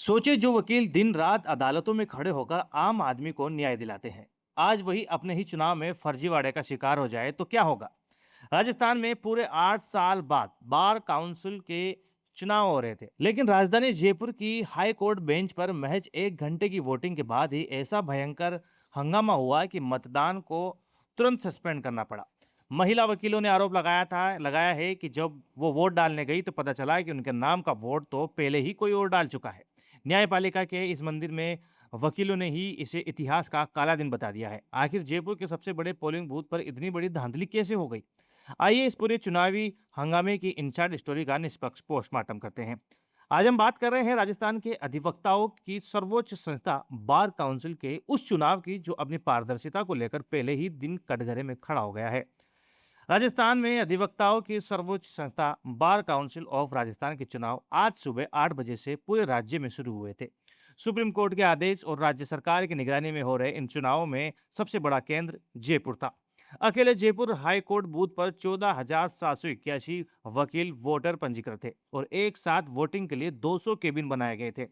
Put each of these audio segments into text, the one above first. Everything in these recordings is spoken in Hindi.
सोचे जो वकील दिन रात अदालतों में खड़े होकर आम आदमी को न्याय दिलाते हैं, आज वही अपने ही चुनाव में फर्जीवाड़े का शिकार हो जाए तो क्या होगा। राजस्थान में पूरे 8 साल बाद बार काउंसिल के चुनाव हो रहे थे, लेकिन राजधानी जयपुर की हाई कोर्ट बेंच पर महज 1 घंटे की वोटिंग के बाद ही ऐसा भयंकर हंगामा हुआ कि मतदान को तुरंत सस्पेंड करना पड़ा। महिला वकीलों ने आरोप लगाया है कि जब वो वोट डालने गई तो पता चला कि उनके नाम का वोट तो पहले ही कोई और डाल चुका है। न्यायपालिका के इस मंदिर में वकीलों ने ही इसे इतिहास का काला दिन बता दिया है। आखिर जयपुर के सबसे बड़े पोलिंग बूथ पर इतनी बड़ी धांधली कैसे हो गई? आइए इस पूरे चुनावी हंगामे की इनसाइड स्टोरी का निष्पक्ष पोस्टमार्टम करते हैं। आज हम बात कर रहे हैं राजस्थान के अधिवक्ताओं की सर्वोच्च संस्था बार काउंसिल के उस चुनाव की जो अपनी पारदर्शिता को लेकर पहले ही दिन कटघरे में खड़ा हो गया है। राजस्थान में अधिवक्ताओं की सर्वोच्च संस्था बार काउंसिल ऑफ राजस्थान के चुनाव आज सुबह 8 बजे से पूरे राज्य में शुरू हुए थे। सुप्रीम कोर्ट के आदेश और राज्य सरकार की निगरानी में हो रहे इन चुनावों में सबसे बड़ा केंद्र जयपुर था। अकेले जयपुर हाई कोर्ट बूथ पर 14,781 वकील वोटर पंजीकृत थे और एक साथ वोटिंग के लिए 200 केबिन बनाए गए थे।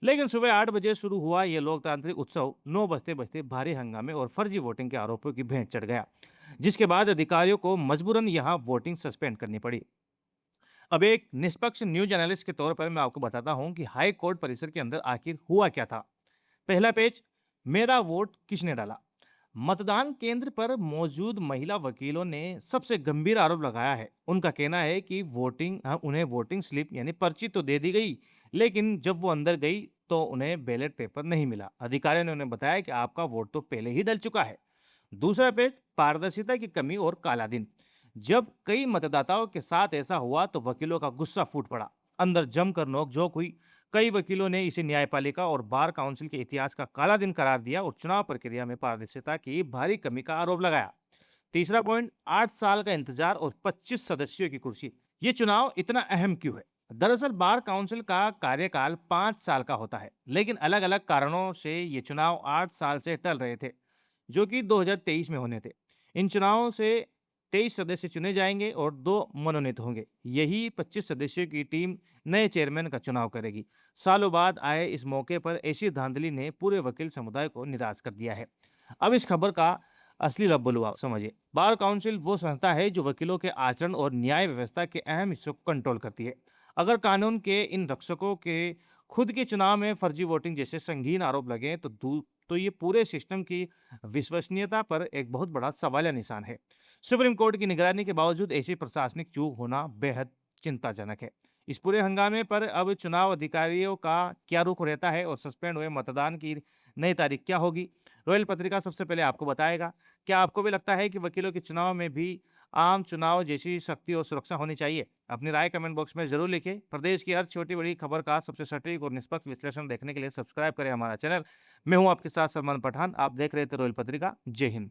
लेकिन सुबह 8 बजे शुरू हुआ यह लोकतांत्रिक उत्सव 9 बजते बजते भारी हंगामे और फर्जी वोटिंग के आरोपों की भेंट चढ़ गया, जिसके बाद अधिकारियों को मजबूरन यहां वोटिंग सस्पेंड करनी पड़ी। अब एक निष्पक्ष न्यूज एनालिस्ट के तौर पर मैं आपको बताता हूं कि हाई कोर्ट परिसर के अंदर आखिर हुआ क्या था। पहला पेज, मेरा वोट किसने डाला। मतदान केंद्र पर मौजूद महिला वकीलों ने सबसे गंभीर आरोप लगाया है। उनका कहना है कि उन्हें वोटिंग स्लिप यानी पर्ची तो दे दी गई, लेकिन जब वो अंदर गई तो उन्हें बैलेट पेपर नहीं मिला। अधिकारियों ने उन्हें बताया कि आपका वोट तो पहले ही डल चुका है। दूसरा पेज, पारदर्शिता की कमी और काला दिन। जब कई मतदाताओं के साथ ऐसा हुआ तो वकीलों का गुस्सा फूट पड़ा, अंदर जमकर नोकझोंक हुई। कई वकीलों ने इसे न्यायपालिका और बार काउंसिल के इतिहास का काला दिन करार दिया और चुनाव प्रक्रिया में पारदर्शिता की भारी कमी का आरोप लगाया। तीसरा पॉइंट, 8 साल का इंतजार और 25 सदस्यों की कुर्सी। ये चुनाव इतना अहम क्यों है? दरअसल बार काउंसिल का कार्यकाल 5 साल का होता है, लेकिन अलग अलग कारणों से ये चुनाव 8 साल से टल रहे थे, जो कि 2023 में होने थे। इन चुनावों से 23 सदस्य चुने जाएंगे और 2 मनोनीत होंगे। यही 25 सदस्यों की टीम नए चेयरमैन का चुनाव करेगी। सालों बाद आए इस मौके पर ऐसी धांधली ने पूरे वकील समुदाय को निराश कर दिया है। अब इस खबर का असली लबुलुआ समझिए। बार काउंसिल वो संस्था है जो वकीलों के आचरण और न्याय व्यवस्था के अहम हिस्सों को कंट्रोल करती है। अगर कानून के इन रक्षकों के खुद के चुनाव में फर्जी वोटिंग जैसे संगीन आरोप लगे तो ये पूरे सिस्टम की विश्वसनीयता पर एक बहुत बड़ा सवालिया निशान है। सुप्रीम कोर्ट की निगरानी के बावजूद ऐसी प्रशासनिक चूक होना बेहद चिंताजनक है। इस पूरे हंगामे पर अब चुनाव अधिकारियों का क्या रुख रहता है और सस्पेंड हुए मतदान की नई तारीख क्या होगी, रॉयल पत्रिका सबसे पहले आपको बताएगा। क्या आपको भी लगता है कि वकीलों के चुनाव में भी आम चुनाव जैसी शक्ति और सुरक्षा होनी चाहिए? अपनी राय कमेंट बॉक्स में जरूर लिखें। प्रदेश की हर छोटी बड़ी खबर का सबसे सटीक और निष्पक्ष विश्लेषण देखने के लिए सब्सक्राइब करें हमारा चैनल। मैं हूं आपके साथ सलमान पठान। आप देख रहे थे रॉयल पत्रिका। जय हिंद।